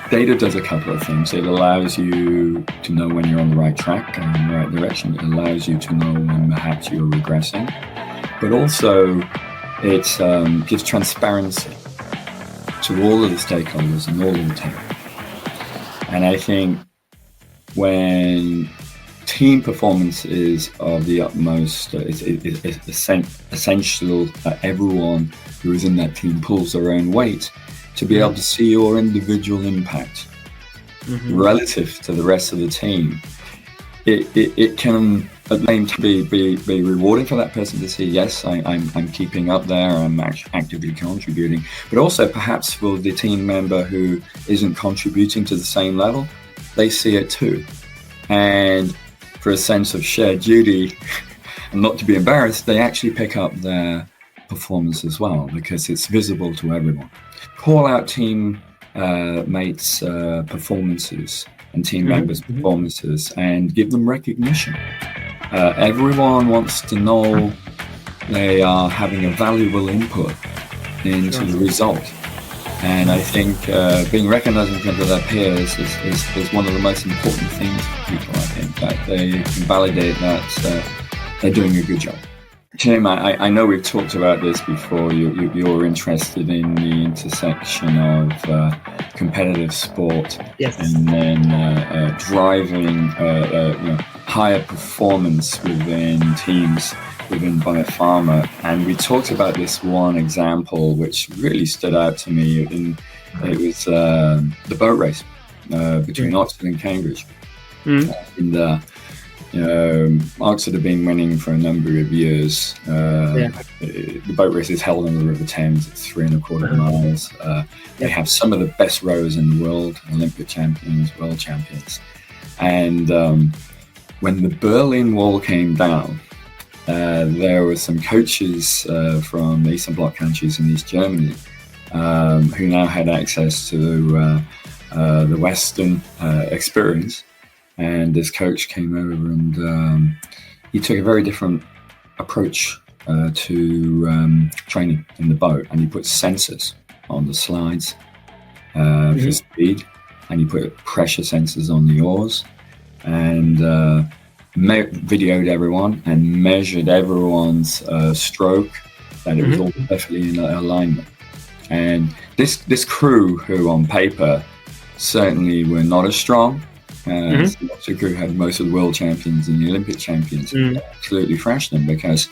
Data does a couple of things. It allows you to know when you're on the right track and in the right direction. It allows you to know when perhaps you're regressing. But also, it gives transparency to all of the stakeholders and all of the team. And I think when team performance is of the utmost, it's essential that everyone who is in that team pulls their own weight to be able to see your individual impact relative to the rest of the team. It can at times be rewarding for that person to see, yes, I'm keeping up there, I'm actively contributing, but also perhaps for the team member who isn't contributing to the same level, they see it too. And for a sense of shared duty and not to be embarrassed, they actually pick up their performance as well because it's visible to everyone. Call out team mates' performances and team members' performances and give them recognition. Everyone wants to know they are having a valuable input into the result. And I think being recognized in front of their peers is one of the most important things for people, I think, that they can validate that they're doing a good job. Tim, I know we've talked about this before. You're interested in the intersection of competitive sport and then driving higher performance within teams within BioPharma. And we talked about this one example which really stood out to me. It was the boat race between Oxford and Cambridge. Oxford have been winning for a number of years. The boat race is held on the River Thames. It's 3.25 miles. They have some of the best rowers in the world, Olympic champions, world champions. And when the Berlin Wall came down, there were some coaches from the Eastern Bloc countries in East Germany who now had access to the Western experience. And this coach came over and he took a very different approach to training in the boat. And he put sensors on the slides for speed, and he put pressure sensors on the oars, and videoed everyone and measured everyone's stroke, and it was all perfectly in alignment. And this crew, who on paper certainly were not as strong, the Glaxo Group had most of the world champions and the Olympic champions, absolutely thrashed them, because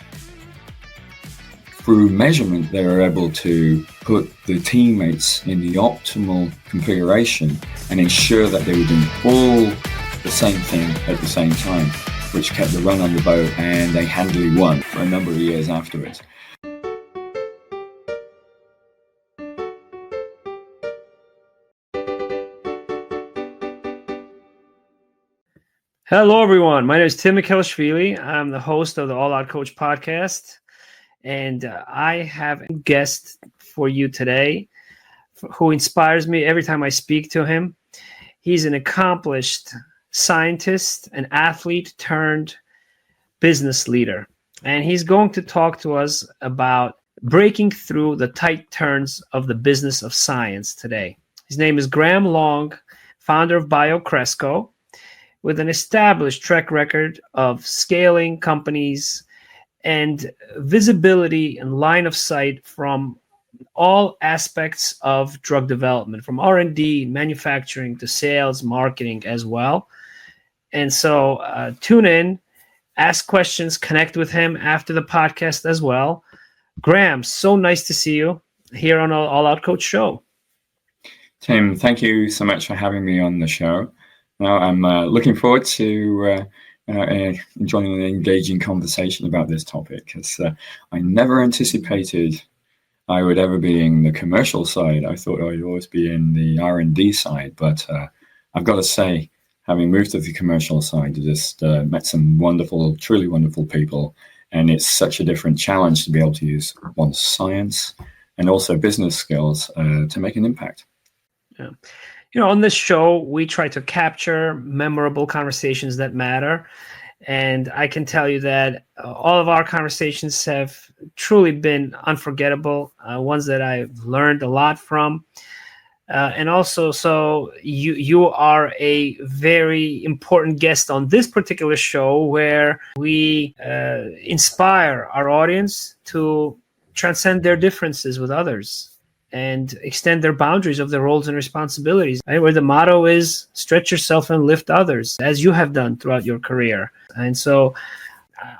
through measurement they were able to put the teammates in the optimal configuration and ensure that they were doing all the same thing at the same time, which kept the run on the boat, and they handily won for a number of years afterwards. Hello, everyone. My name is Tim Mikhailishvili. I'm the host of the All Out Coach podcast, and I have a guest for you today who inspires me every time I speak to him. He's an accomplished scientist, an athlete turned business leader, and he's going to talk to us about breaking through the tight turns of the business of science today. His name is Graham Long, founder of BioCresco, with an established track record of scaling companies and visibility and line of sight from all aspects of drug development, from R&D, manufacturing to sales, marketing as well. And so tune in, ask questions, connect with him after the podcast as well. Graham, so nice to see you here on All Out Coach Show. Tim, thank you so much for having me on the show. Now, I'm looking forward to enjoying an engaging conversation about this topic, because I never anticipated I would ever be in the commercial side. I thought I'd always be in the R&D side, but I've got to say, having moved to the commercial side, I just met some wonderful, truly wonderful people, and it's such a different challenge to be able to use one's science and also business skills to make an impact. Yeah. On this show, we try to capture memorable conversations that matter. And I can tell you that all of our conversations have truly been unforgettable, ones that I've learned a lot from. And also, so you are a very important guest on this particular show, where we inspire our audience to transcend their differences with others and extend their boundaries of their roles and responsibilities, right? Where the motto is stretch yourself and lift others, as you have done throughout your career. And so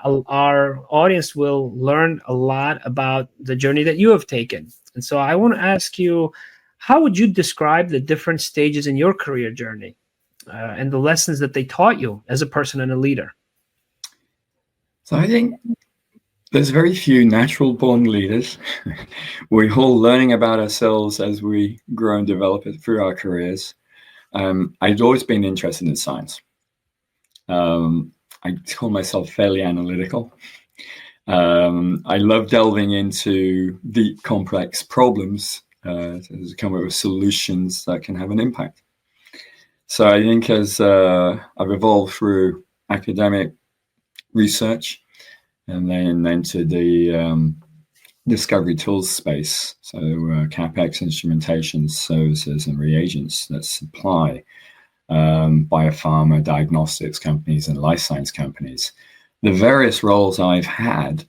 our audience will learn a lot about the journey that you have taken. And so I want to ask you, how would you describe the different stages in your career journey and the lessons that they taught you as a person and a leader? So I think there's very few natural born leaders. We're all learning about ourselves as we grow and develop it through our careers. I'd always been interested in science. I call myself fairly analytical. I love delving into deep, complex problems to come up with solutions that can have an impact. So I think as I've evolved through academic research and then entered the discovery tools space, so CapEx, instrumentation, services, and reagents that supply biopharma, diagnostics companies, and life science companies. The various roles I've had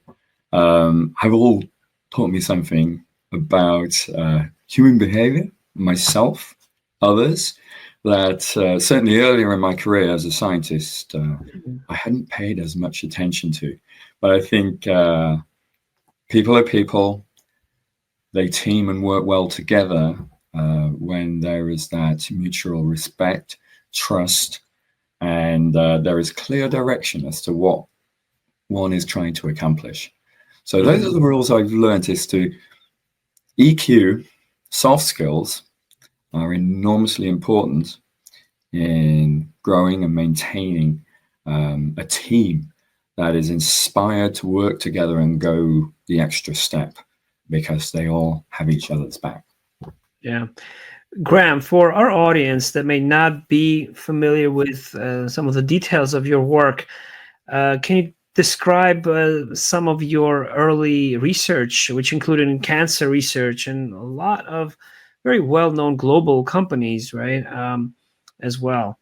have all taught me something about human behavior, myself, others, that certainly earlier in my career as a scientist, I hadn't paid as much attention to. But I think people are people. They team and work well together when there is that mutual respect, trust, and there is clear direction as to what one is trying to accomplish. So those are the rules I've learned, is to EQ, soft skills, are enormously important in growing and maintaining a team that is inspired to work together and go the extra step because they all have each other's back. Yeah. Graham, for our audience that may not be familiar with some of the details of your work, can you describe some of your early research, which included cancer research and a lot of very well-known global companies, right, as well?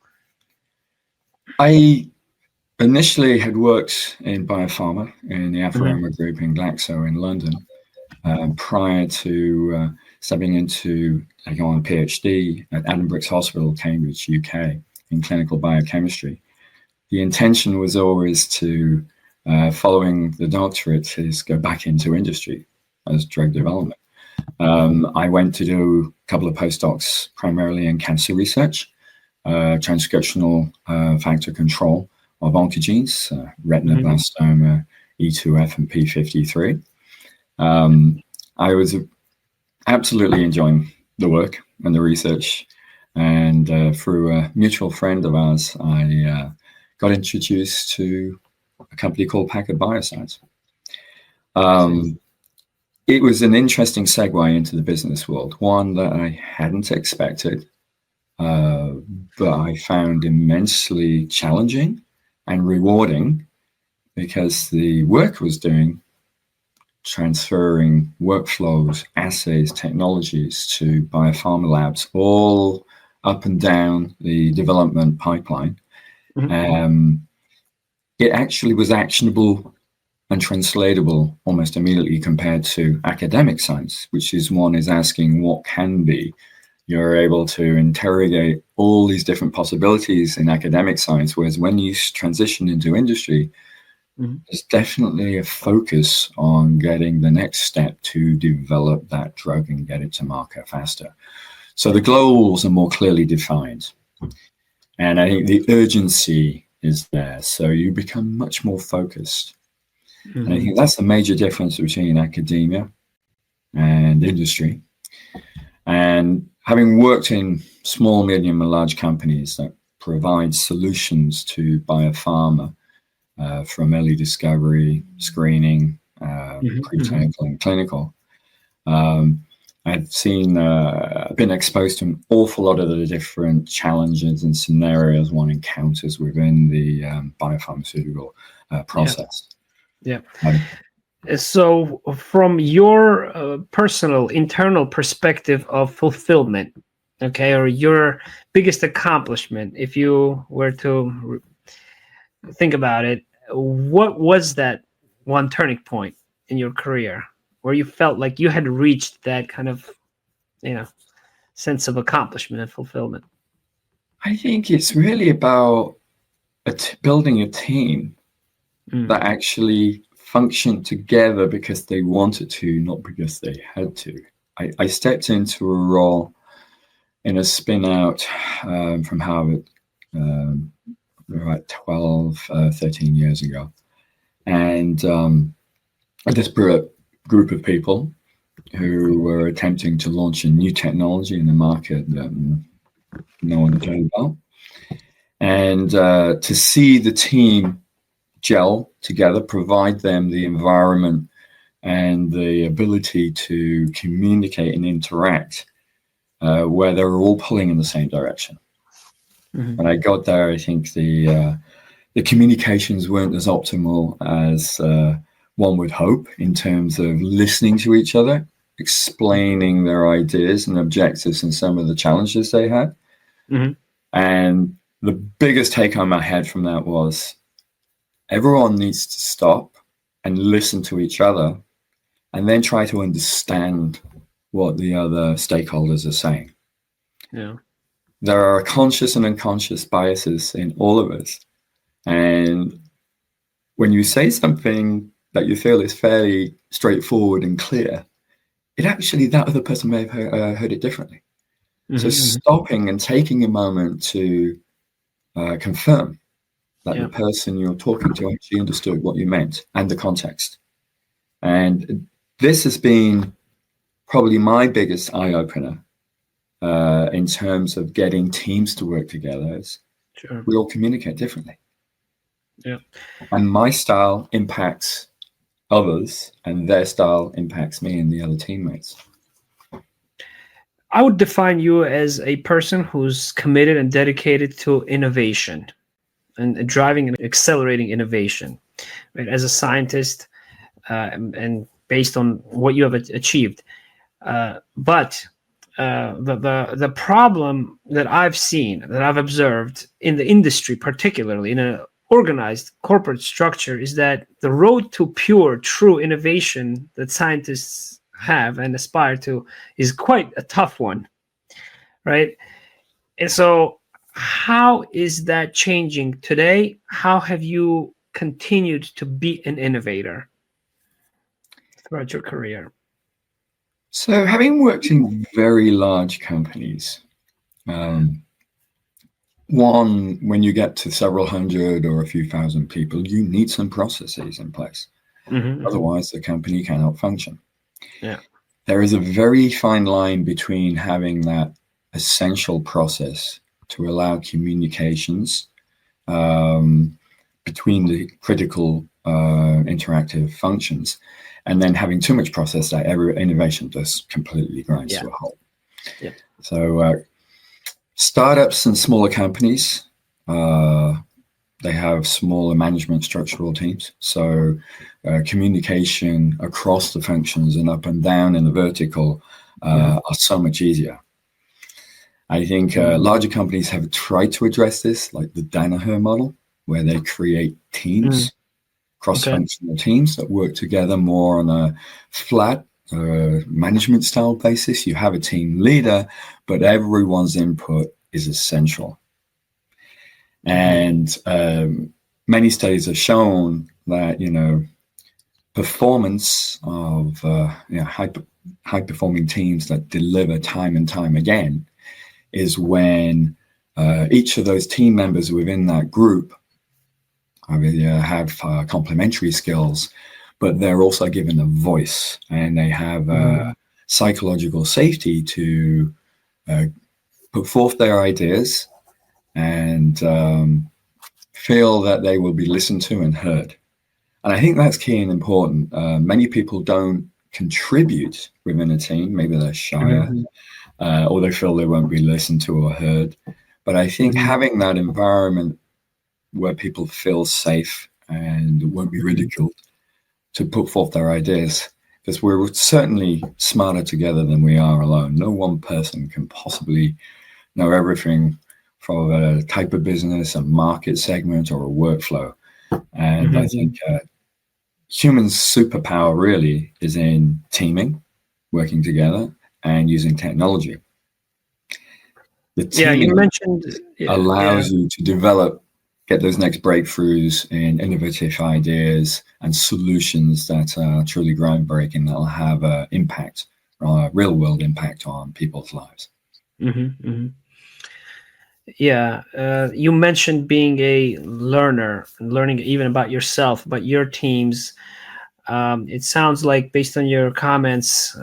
I initially had worked in BioPharma in the Alpharoma Group in Glaxo in London prior to stepping into going on a PhD at Addenbrooke's Hospital, Cambridge, UK, in clinical biochemistry. The intention was always to, following the doctorate, is go back into industry as drug development. I went to do a couple of postdocs, primarily in cancer research, transcriptional factor control of oncogenes, retinoblastoma, E2F, and P53. I was absolutely enjoying the work and the research, and through a mutual friend of ours, I got introduced to a company called Packard Bioscience. It was an interesting segue into the business world, one that I hadn't expected, but I found immensely challenging and rewarding, because the work I was doing, transferring workflows, assays, technologies to BioPharma labs, all up and down the development pipeline, it actually was actionable and translatable almost immediately compared to academic science, which is one is asking what can be. You're able to interrogate all these different possibilities in academic science, whereas when you transition into industry, there's definitely a focus on getting the next step to develop that drug and get it to market faster. So the goals are more clearly defined. And I think the urgency is there. So you become much more focused. And I think that's the major difference between academia and industry. And having worked in small, medium, and large companies that provide solutions to biopharma, from early discovery, screening, preclinical and clinical, I've seen, been exposed to an awful lot of the different challenges and scenarios one encounters within the biopharmaceutical process. Yeah. So from your personal internal perspective of fulfillment, okay, or your biggest accomplishment, if you were to think about it, what was that one turning point in your career where you felt like you had reached that kind of, sense of accomplishment and fulfillment? I think it's really about building a team that actually functioned together because they wanted to, not because they had to. I stepped into a role in a spin out from Harvard about 12, 13 years ago. And a disparate group of people who were attempting to launch a new technology in the market that no one had heard about. And to see the team gel together, provide them the environment and the ability to communicate and interact where they're all pulling in the same direction. When I got there, I think the communications weren't as optimal as one would hope in terms of listening to each other, explaining their ideas and objectives and some of the challenges they had. And the biggest take home I had from that was everyone needs to stop and listen to each other and then try to understand what the other stakeholders are saying. Yeah. There are conscious and unconscious biases in all of us. And when you say something that you feel is fairly straightforward and clear, it actually, that other person may have heard it differently. So stopping and taking a moment to confirm that the person you're talking to actually understood what you meant and the context. And this has been probably my biggest eye-opener in terms of getting teams to work together. We all communicate differently. Yeah. And my style impacts others, and their style impacts me and the other teammates. I would define you as a person who's committed and dedicated to innovation and driving and accelerating innovation, right? As a scientist, and based on what you have achieved. But the problem that I've seen, that I've observed in the industry, particularly in an organized corporate structure, is that the road to pure, true innovation that scientists have and aspire to is quite a tough one, right? And so how is that changing today? How have you continued to be an innovator throughout your career? So having worked in very large companies, one, when you get to several hundred or a few thousand people, you need some processes in place. Otherwise, the company cannot function. Yeah. There is a very fine line between having that essential process to allow communications between the critical interactive functions, and then having too much process that every innovation just completely grinds to a halt. Yeah. So startups and smaller companies, they have smaller management structural teams. So communication across the functions and up and down in the vertical are so much easier. I think larger companies have tried to address this, like the Danaher model, where they create teams, cross-functional teams that work together more on a flat management style basis. You have a team leader, but everyone's input is essential. And many studies have shown that, performance of high-performing teams that deliver time and time again is when each of those team members within that group have complementary skills, but they're also given a voice, and they have psychological safety to put forth their ideas and feel that they will be listened to and heard. And I think that's key and important. Many people don't contribute within a team. Maybe they're shyer or they feel they won't be listened to or heard. But I think having that environment where people feel safe and won't be ridiculed to put forth their ideas because we're certainly smarter together than we are alone. No one person can possibly know everything from a type of business, a market segment, or a workflow. And I think humans' superpower really is in teaming, working together, and using technology. The teaming you mentioned allows you to get those next breakthroughs in innovative ideas and solutions that are truly groundbreaking, that will have an impact, a real world impact on people's lives. You mentioned being a learner, learning even about yourself, but your teams. It sounds like, based on your comments,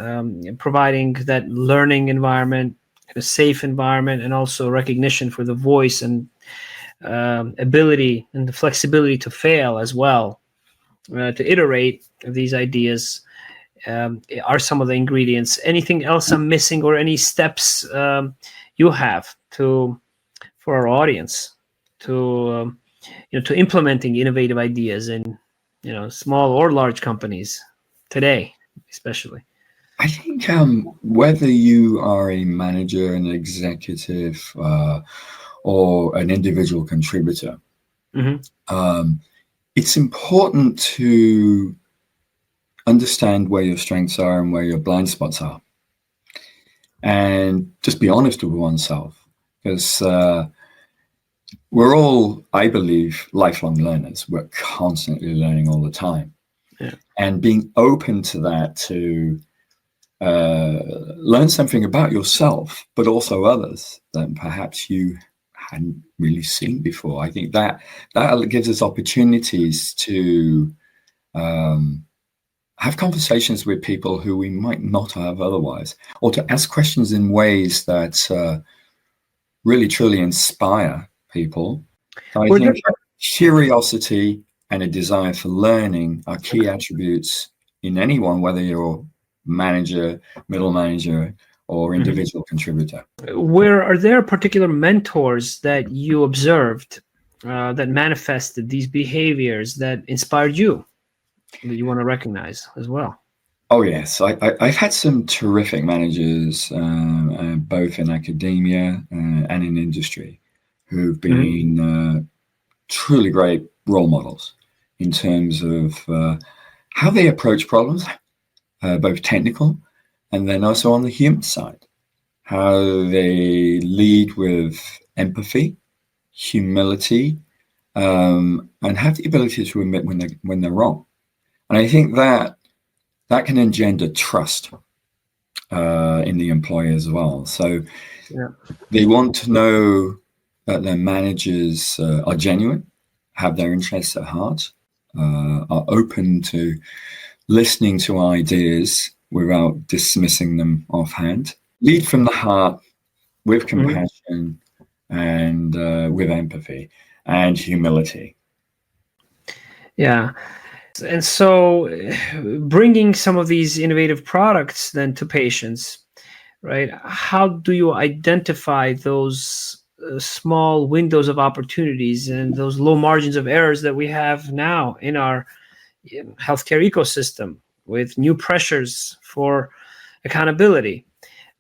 providing that learning environment, a safe environment, and also recognition for the voice and ability and the flexibility to fail as well, to iterate these ideas, are some of the ingredients. Anything else I'm missing, or any steps you have for our audience to implementing innovative ideas in small or large companies today, especially? I think whether you are a manager, an executive, or an individual contributor, it's important to understand where your strengths are and where your blind spots are, and just be honest with oneself, because we're all, I believe, lifelong learners. We're constantly learning all the time. And being open to that, to learn something about yourself, but also others that perhaps you hadn't really seen before. I think that gives us opportunities to have conversations with people who we might not have otherwise, or to ask questions in ways that really truly inspire people. So I think curiosity and a desire for learning are key attributes in anyone, whether you're manager, middle manager, or individual contributor. Are there particular mentors that you observed that manifested these behaviors that inspired you, that you want to recognize as well? Oh, yes. I've had some terrific managers, both in academia and in industry, who've been truly great role models in terms of how they approach problems, both technical and then also on the human side, how they lead with empathy, humility, and have the ability to admit when they're wrong. And I think that can engender trust in the employee as well. So they want to know that their managers are genuine, have their interests at heart, are open to listening to ideas without dismissing them offhand, lead from the heart with compassion and with empathy and humility. Yeah. And so bringing some of these innovative products then to patients, right? How do you identify those small windows of opportunities and those low margins of errors that we have now in our healthcare ecosystem, with new pressures for accountability,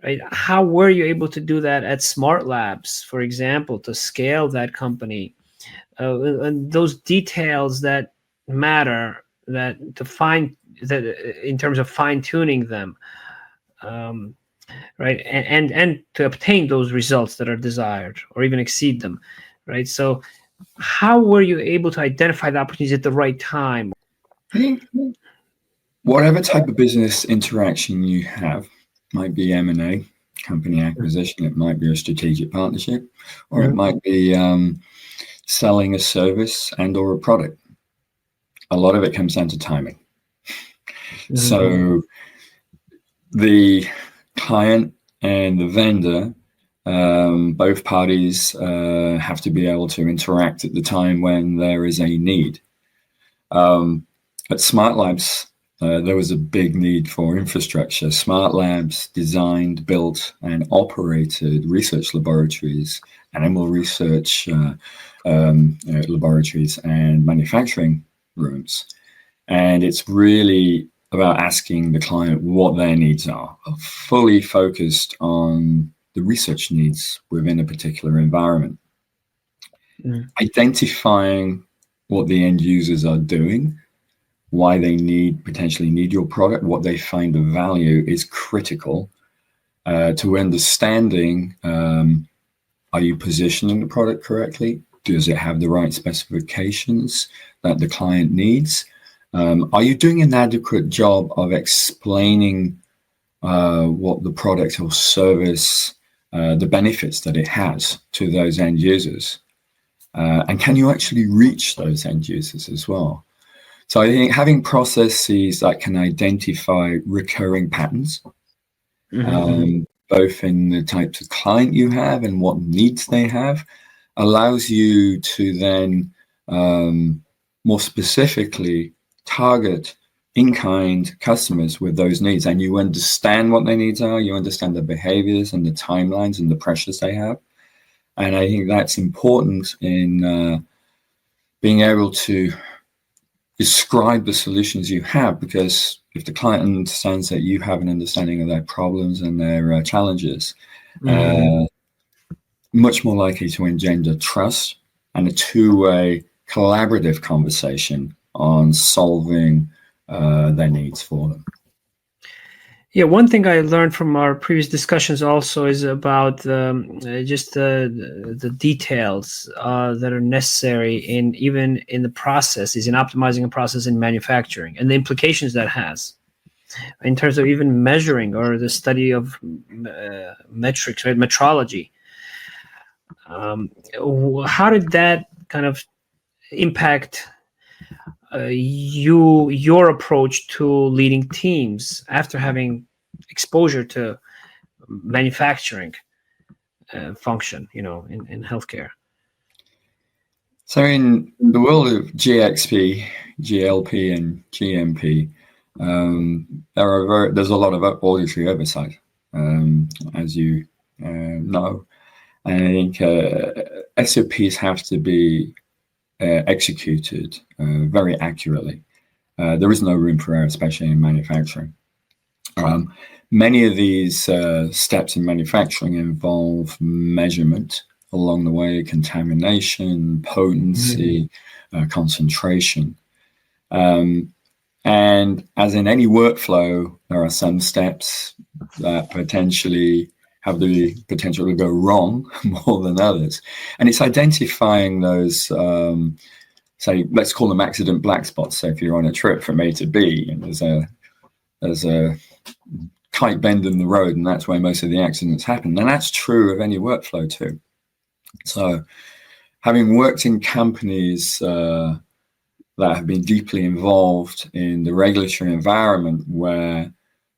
right? How were you able to do that at SmartLabs, for example, to scale that company? And those details that matter, that to find that in terms of fine-tuning them, right, and to obtain those results that are desired or even exceed them, right? So how were you able to identify the opportunities at the right time? I think whatever type of business interaction you have, might be M&A, company acquisition, it might be a strategic partnership, or it might be selling a service and or a product. A lot of it comes down to timing. So the client and the vendor, both parties have to be able to interact at the time when there is a need. At SmartLabs, there was a big need for infrastructure. SmartLabs designed, built, and operated research laboratories, animal research laboratories, and manufacturing rooms. And it's really about asking the client what their needs are, fully focused on the research needs within a particular environment. Identifying what the end users are doing, why they potentially need your product, what they find of value is critical to understanding, are you positioning the product correctly? Does it have the right specifications that the client needs? Are you doing an adequate job of explaining what the product or service, the benefits that it has to those end users? And can you actually reach those end users as well? So I think having processes that can identify recurring patterns, both in the types of client you have and what needs they have, allows you to then more specifically target in-kind customers with those needs. And you understand what their needs are, you understand the behaviors and the timelines and the pressures they have. And I think that's important in being able to describe the solutions you have, because if the client understands that you have an understanding of their problems and their challenges, much more likely to engender trust and a two-way collaborative conversation on solving their needs for them. Yeah, one thing I learned from our previous discussions also is about just the details that are necessary even in the processes, in optimizing a process in manufacturing, and the implications that has in terms of even measuring or the study of metrics, right? Metrology. How did that kind of impact your approach to leading teams after having exposure to manufacturing function, in healthcare? So in the world of GXP, GLP, and GMP, there's a lot of auditory oversight, as you know. And I think SOPs have to be executed very accurately. There is no room for error, especially in manufacturing. Many of these steps in manufacturing involve measurement along the way, contamination, potency, concentration. And as in any workflow, there are some steps that potentially have the potential to go wrong more than others. And it's identifying those, say, let's call them accident black spots. So if you're on a trip from A to B and there's a tight bend in the road, and that's where most of the accidents happen. And that's true of any workflow too. So having worked in companies that have been deeply involved in the regulatory environment where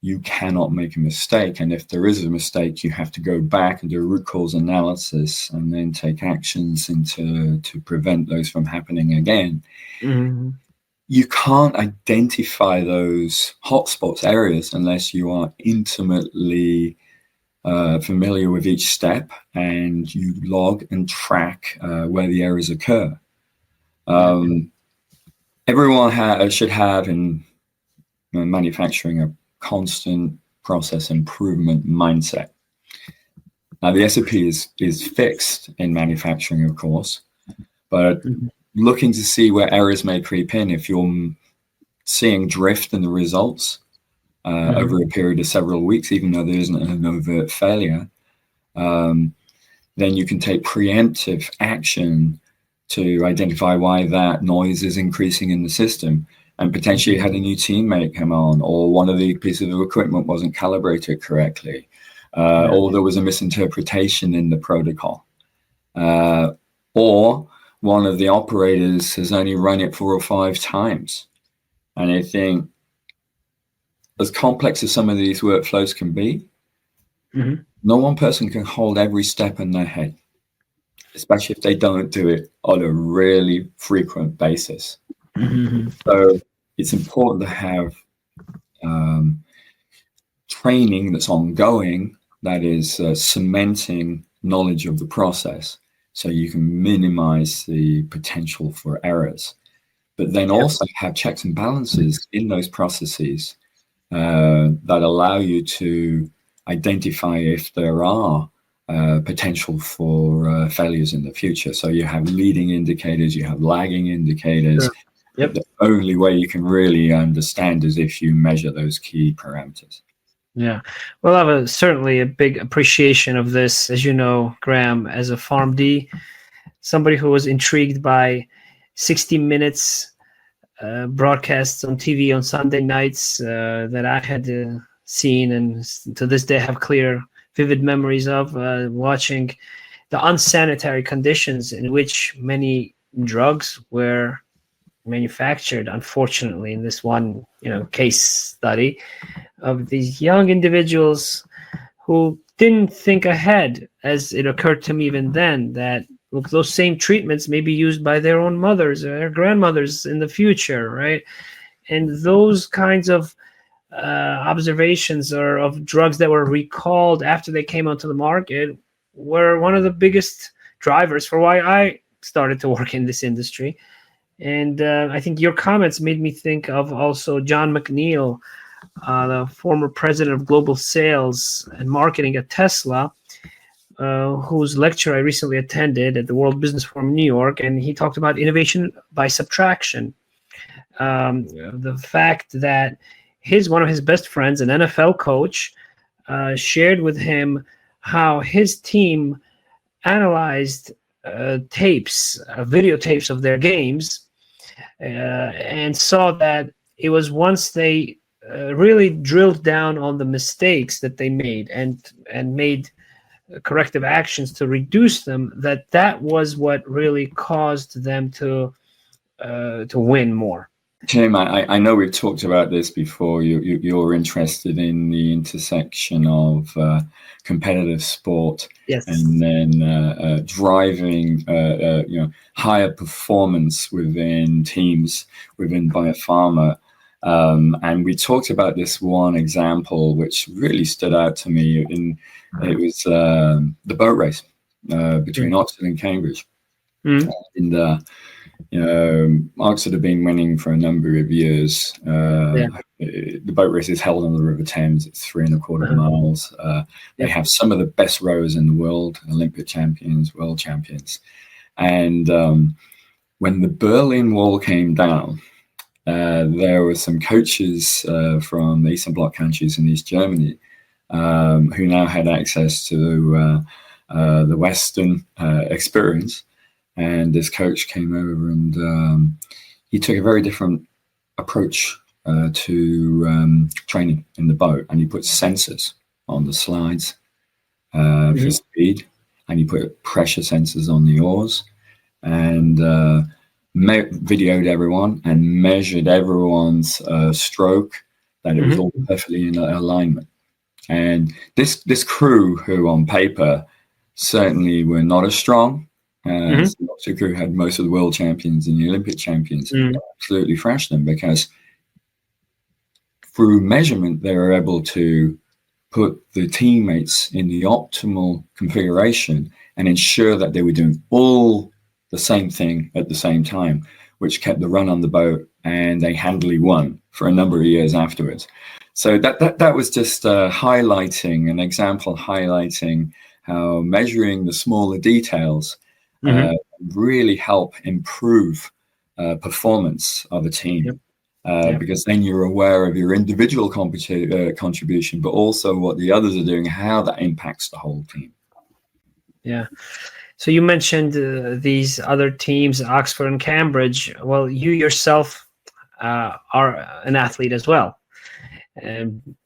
you cannot make a mistake, and if there is a mistake, you have to go back and do a root cause analysis and then take actions to prevent those from happening again. You can't identify those hotspots areas unless you are intimately familiar with each step and you log and track where the errors occur. Everyone should have in manufacturing a constant process improvement mindset. Now, the SOP is fixed in manufacturing, of course, but looking to see where errors may creep in. If you're seeing drift in the results over a period of several weeks, even though there isn't an overt failure, then you can take preemptive action to identify why that noise is increasing in the system, and potentially had a new teammate come on, or one of the pieces of equipment wasn't calibrated correctly, or there was a misinterpretation in the protocol, or one of the operators has only run it 4 or 5 times. And I think as complex as some of these workflows can be, no one person can hold every step in their head, especially if they don't do it on a really frequent basis. So it's important to have training that's ongoing, that is cementing knowledge of the process, so you can minimize the potential for errors. But then also have checks and balances in those processes that allow you to identify if there are potential for failures in the future. So you have leading indicators, you have lagging indicators. Sure. Yep. The only way you can really understand is if you measure those key parameters. Yeah. Well, I have certainly a big appreciation of this, as you know, Graham, as a PharmD, somebody who was intrigued by 60 Minutes broadcasts on TV on Sunday nights that I had seen, and to this day have clear, vivid memories of watching the unsanitary conditions in which many drugs were manufactured. Unfortunately, in this one, case study of these young individuals who didn't think ahead, as it occurred to me even then that, look, those same treatments may be used by their own mothers or their grandmothers in the future, right? And those kinds of observations or of drugs that were recalled after they came onto the market were one of the biggest drivers for why I started to work in this industry. And I think your comments made me think of also John McNeil, the former president of global sales and marketing at Tesla, whose lecture I recently attended at the World Business Forum in New York, and he talked about innovation by subtraction. The fact that one of his best friends, an NFL coach, shared with him how his team analyzed videotapes of their games, and saw that it was once they really drilled down on the mistakes that they made and made corrective actions to reduce them, that was what really caused them to win more. Jim, I know we've talked about this before. You're interested in the intersection of competitive sport, yes, and then driving higher performance within teams within BioPharma. And we talked about this one example which really stood out to me. It was the boat race between Oxford and Cambridge. And Oxford have been winning for a number of years. The boat race is held on the River Thames. It's 3.25 miles. They have some of the best rowers in the world, Olympic champions, world champions. And when the Berlin Wall came down, there were some coaches from the Eastern Bloc countries in East Germany who now had access to the Western experience. And this coach came over and he took a very different approach to training in the boat. And he put sensors on the slides for speed, and he put pressure sensors on the oars, and videoed everyone and measured everyone's stroke, that it was all perfectly in alignment. And this crew, who on paper certainly were not as strong, the Oxford crew had most of the world champions and the Olympic champions, absolutely thrashed them, because through measurement they were able to put the teammates in the optimal configuration and ensure that they were doing all the same thing at the same time, which kept the run on the boat, and they handily won for a number of years afterwards. So that was just highlighting an example, highlighting how measuring the smaller details really help improve performance of a team, because then you're aware of your individual contribution, but also what the others are doing, how that impacts the whole team. Yeah. So you mentioned these other teams, Oxford and Cambridge. Well, you yourself are an athlete as well.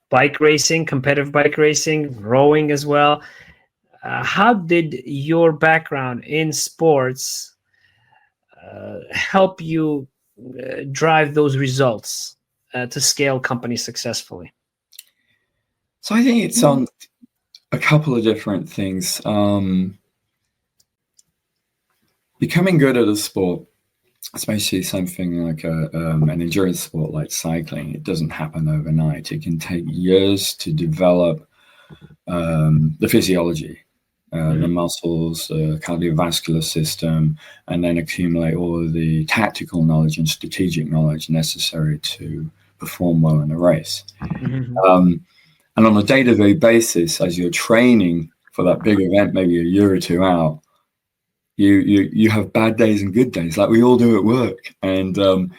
Bike racing, competitive bike racing, rowing as well. How did your background in sports help you drive those results to scale companies successfully? So I think it's on a couple of different things. Becoming good at a sport, especially something like an endurance sport like cycling, it doesn't happen overnight. It can take years to develop the physiology, the muscles, the cardiovascular system, and then accumulate all of the tactical knowledge and strategic knowledge necessary to perform well in a race. Mm-hmm. And on a day-to-day basis, as you're training for that big event, maybe a year or two out, you have bad days and good days, like we all do at work. And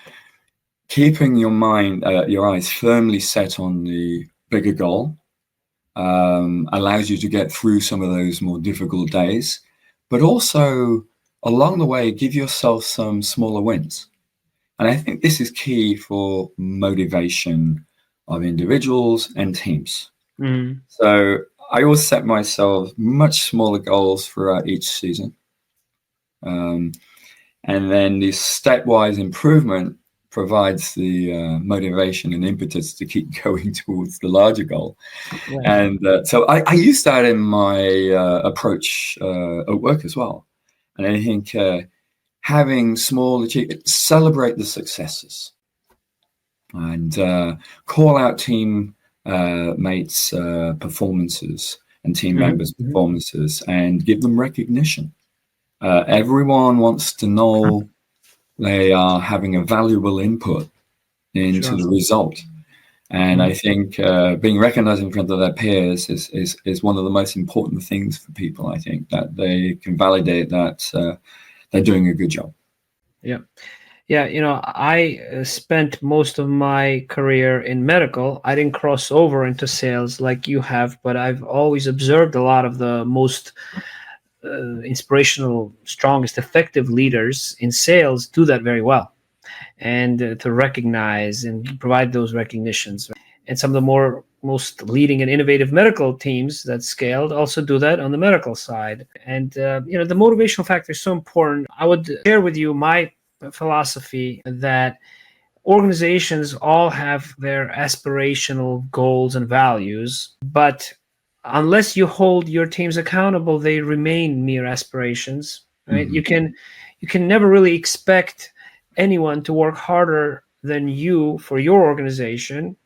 keeping your mind, your eyes firmly set on the bigger goal allows you to get through some of those more difficult days, but also along the way, give yourself some smaller wins. And I think this is key for motivation of individuals and teams. Mm-hmm. So I always set myself much smaller goals throughout each season. And then the stepwise improvement provides the motivation and impetus to keep going towards the larger goal. Right. And so I use that in my approach at work as well. And I think having small achievements, celebrate the successes, and call out team mates' performances and team members' performances, and give them recognition. Everyone wants to know they are having a valuable input into the result. And I think being recognized in front of their peers is one of the most important things for people. I think that they can validate that they're doing a good job. Yeah. Yeah. I spent most of my career in medical. I didn't cross over into sales like you have, but I've always observed a lot of the most inspirational, strongest, effective leaders in sales do that very well, and to recognize and provide those recognitions. And some of the most leading and innovative medical teams that scaled also do that on the medical side. And the motivational factor is so important. I would share with you my philosophy that organizations all have their aspirational goals and values, but unless you hold your teams accountable, they remain mere aspirations, right? Mm-hmm. You can never really expect anyone to work harder than you for your organization.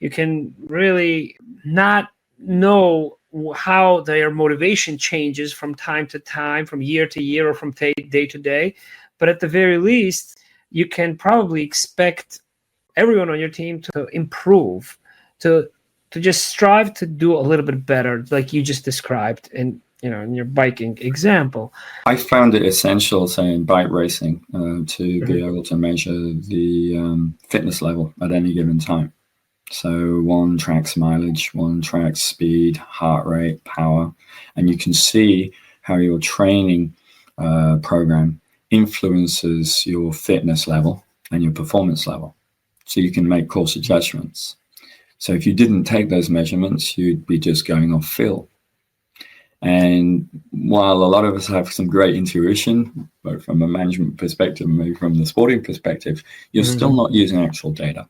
You can really not know how their motivation changes from time to time, from year to year, or from day to day. But at the very least, you can probably expect everyone on your team to improve, to just strive to do a little bit better, like you just described in your biking example. I found it essential, say, in bike racing, to be able to measure the fitness level at any given time. So one tracks mileage, one tracks speed, heart rate, power, and you can see how your training program influences your fitness level and your performance level. So you can make course adjustments. So if you didn't take those measurements, you'd be just going off feel. And while a lot of us have some great intuition, both from a management perspective and maybe from the sporting perspective, you're still not using actual data.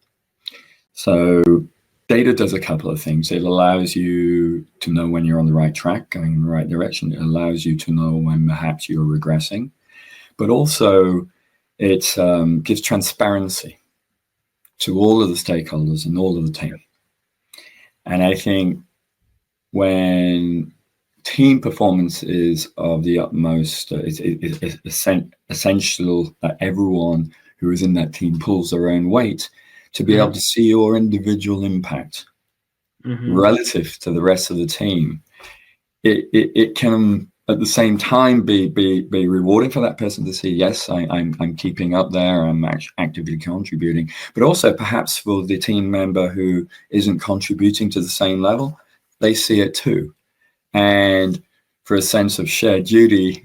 So data does a couple of things. It allows you to know when you're on the right track, going in the right direction. It allows you to know when perhaps you're regressing. But also it gives transparency to all of the stakeholders and all of the team. And I think when team performance is of the utmost, it's essential that everyone who is in that team pulls their own weight to be able to see your individual impact relative to the rest of the team. It can at the same time be rewarding for that person to see, yes, I'm keeping up there, I'm actively contributing, but also perhaps for the team member who isn't contributing to the same level, they see it too. And for a sense of shared duty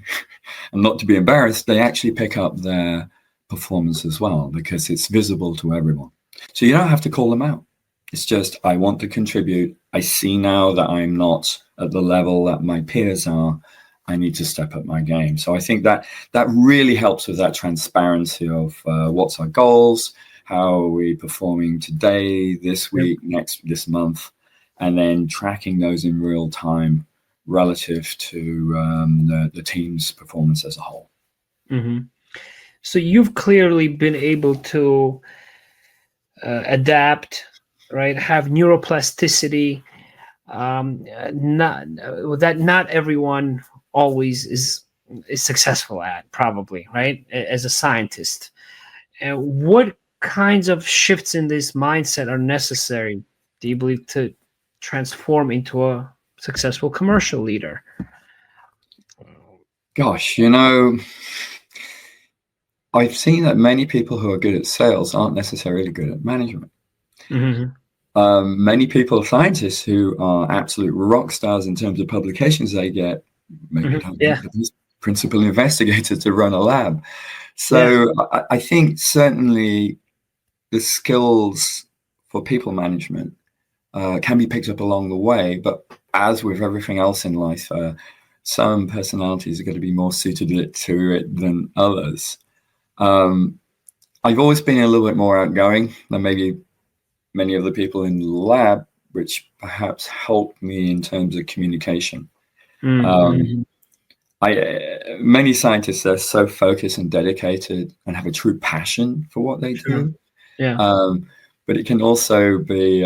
and not to be embarrassed, they actually pick up their performance as well, because it's visible to everyone. So you don't have to call them out. It's just, I want to contribute. I see now that I'm not at the level that my peers are. I need to step up my game. So I think that really helps with that transparency of what's our goals, how are we performing today, this week, this month, and then tracking those in real time relative to the team's performance as a whole. Mm-hmm. So you've clearly been able to adapt, right? Have neuroplasticity. Not everyone always is successful at, probably, right? As a scientist, and what kinds of shifts in this mindset are necessary, do you believe, to transform into a successful commercial leader? Gosh, I've seen that many people who are good at sales aren't necessarily good at management. Mm-hmm. Many people, scientists who are absolute rock stars in terms of publications they get, maybe don't get the principal investigator to run a lab. So I think certainly the skills for people management can be picked up along the way, but as with everything else in life, some personalities are going to be more suited to it than others. I've always been a little bit more outgoing than maybe many of the people in the lab, which perhaps helped me in terms of communication. Mm-hmm. Many scientists are so focused and dedicated and have a true passion for what they do. But it can also be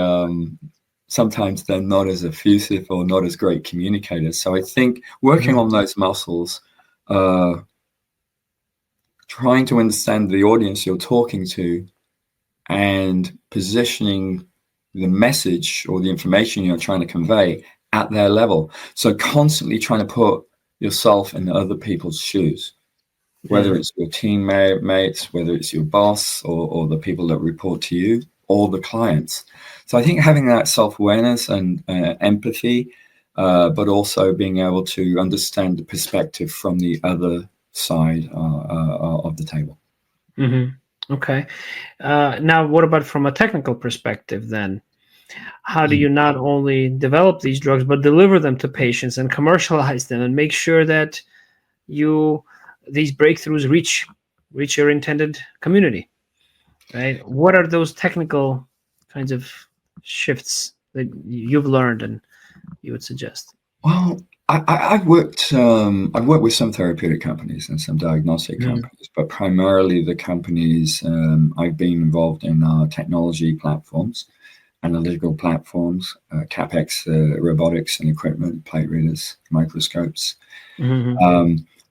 sometimes they're not as effusive or not as great communicators. So I think working on those muscles, trying to understand the audience you're talking to and positioning the message or the information you're trying to convey at their level. So constantly trying to put yourself in other people's shoes, whether it's your teammates, whether it's your boss or the people that report to you or the clients. So I think having that self-awareness and empathy, but also being able to understand the perspective from the other side of the table. Mm-hmm. Okay. Now, what about from a technical perspective then? How do you not only develop these drugs, but deliver them to patients and commercialize them and make sure that these breakthroughs reach your intended community, right? What are those technical kinds of shifts that you've learned and you would suggest? Well, I've worked with some therapeutic companies and some diagnostic companies, but primarily the companies I've been involved in are technology platforms, analytical platforms, CapEx, robotics and equipment, plate readers, microscopes.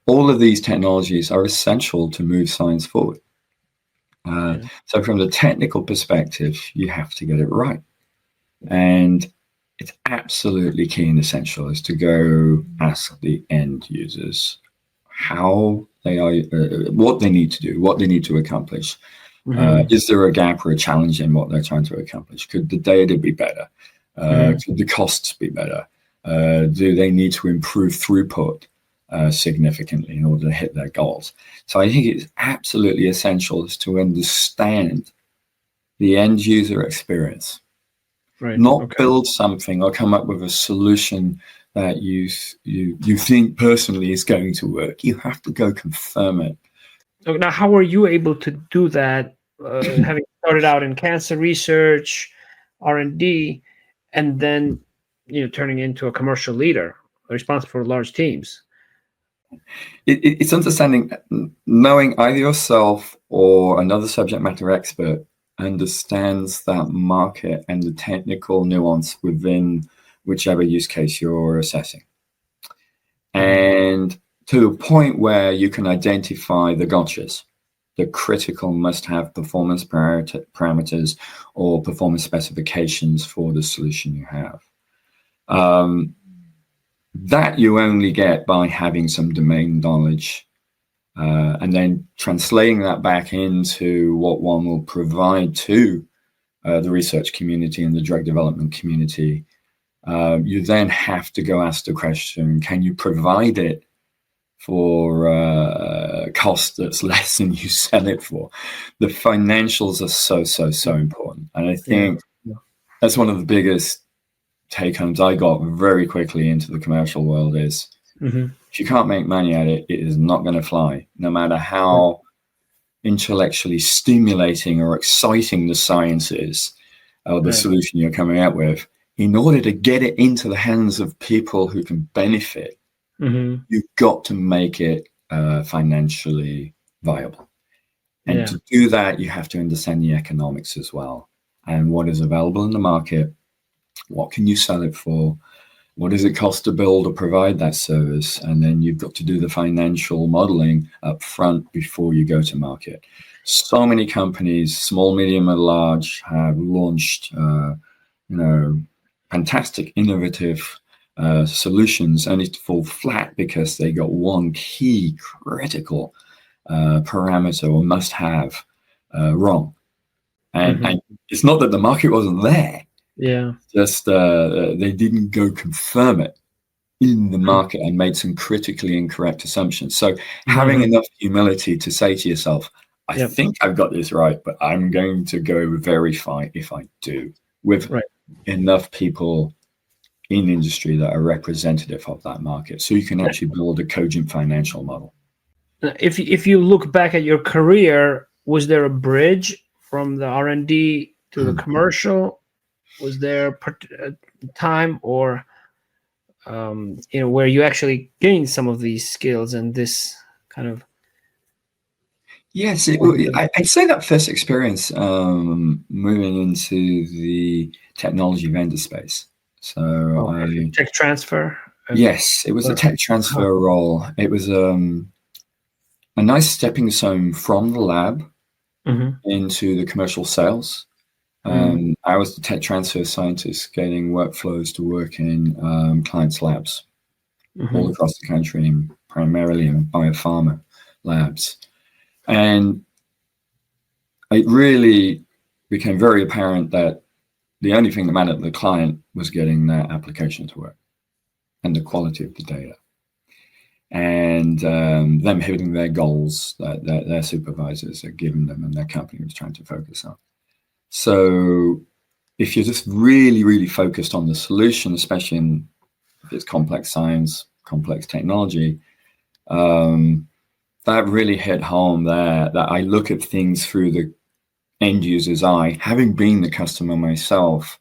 All of these technologies are essential to move science forward. So from the technical perspective, you have to get it right. And it's absolutely key and essential is to go ask the end users how they are, what they need to do, what they need to accomplish. Is there a gap or a challenge in what they're trying to accomplish? Could the data be better? Could the costs be better? Do they need to improve throughput significantly in order to hit their goals? So I think it's absolutely essential is to understand the end user experience. Not build something or come up with a solution that you think personally is going to work. You have to go confirm it. Now, how were you able to do that, having started out in cancer research, R&D, and then turning into a commercial leader responsible for large teams? It's understanding, knowing either yourself or another subject matter expert understands that market and the technical nuance within whichever use case you're assessing. And to the point where you can identify the gotchas, the critical must-have performance parameters or performance specifications for the solution you have. That you only get by having some domain knowledge and then translating that back into what one will provide to the research community and the drug development community. You then have to go ask the question, can you provide it for cost that's less than you sell it for? The financials are so important. And I think that's one of the biggest take-homes I got very quickly into the commercial world is if you can't make money at it, it is not going to fly, no matter how intellectually stimulating or exciting the science is or the solution you're coming up with. In order to get it into the hands of people who can benefit, you've got to make it financially viable. And to do that, you have to understand the economics as well and what is available in the market. What can you sell it for? What does it cost to build or provide that service? And then you've got to do the financial modeling up front before you go to market. so many companies, small, medium, and large, have launched, fantastic, innovative solutions, only to fall flat because they got one key critical parameter or must-have wrong. And it's not that the market wasn't there. Yeah. Just they didn't go confirm it in the market and made some critically incorrect assumptions. So having enough humility to say to yourself, I think I've got this right, but I'm going to go verify if I do, with enough people in industry that are representative of that market, so you can actually build a cogent financial model. If you look back at your career, was there a bridge from the R&D to the commercial? Was there a time or where you actually gained some of these skills and this kind of? Yes, I'd say that first experience moving into the technology vendor space. So tech transfer. Yes, it was a tech transfer role. It was a nice stepping stone from the lab into the commercial sales. I was the tech transfer scientist, getting workflows to work in clients' labs all across the country, and primarily in BioPharma labs. And it really became very apparent that the only thing that mattered to the client was getting their application to work and the quality of the data, and them hitting their goals that their supervisors had given them and their company was trying to focus on. So if you're just really, really focused on the solution, especially if it's complex science, complex technology, that really hit home there, that I look at things through the end user's eye, having been the customer myself,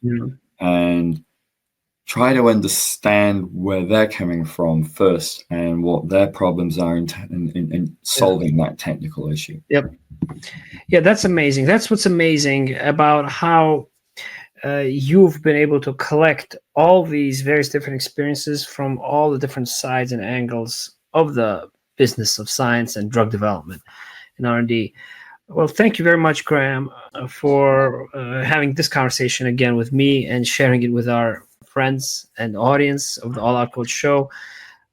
and try to understand where they're coming from first and what their problems are in solving that technical issue. Yeah, that's amazing. That's what's amazing about how you've been able to collect all these various different experiences from all the different sides and angles of the business of science and drug development and R&D. Well, thank you very much, Graham, for having this conversation again with me and sharing it with our friends and audience of the All Out Coach Show.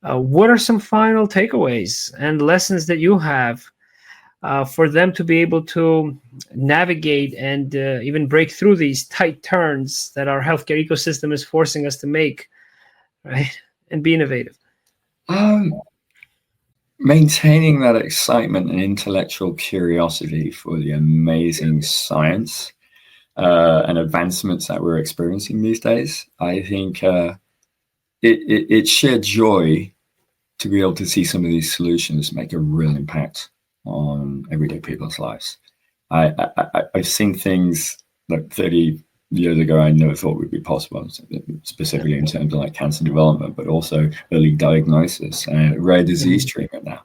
What are some final takeaways and lessons that you have for them to be able to navigate and even break through these tight turns that our healthcare ecosystem is forcing us to make, right? And be innovative. Maintaining that excitement and intellectual curiosity for the amazing science and advancements that we're experiencing these days. I think it's sheer joy to be able to see some of these solutions make a real impact on everyday people's lives. I've seen things like 30 years ago I never thought would be possible, specifically in terms of like cancer development, but also early diagnosis and rare disease treatment now.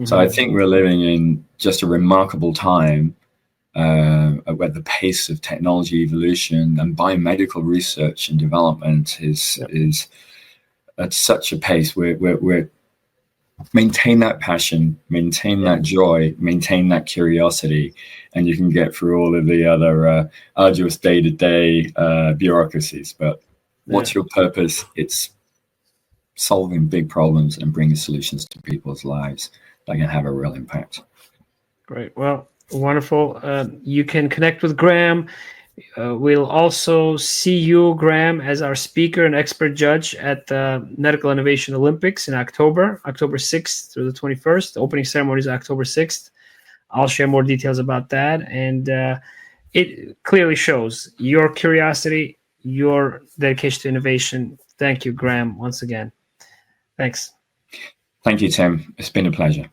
So I think we're living in just a remarkable time where the pace of technology evolution and biomedical research and development is at such a pace where we're maintain that passion, maintain that joy, maintain that curiosity, and you can get through all of the other arduous day-to-day bureaucracies. But what's your purpose? It's solving big problems and bringing solutions to people's lives that can have a real impact. Great. Well, wonderful. You can connect with Graham. We'll also see you, Graham, as our speaker and expert judge at the Medical Innovation Olympics in October 6th through the 21st. The opening ceremony is October 6th. I'll share more details about that. And it clearly shows your curiosity, your dedication to innovation. Thank you, Graham, once again. Thanks. Thank you, Tim. It's been a pleasure.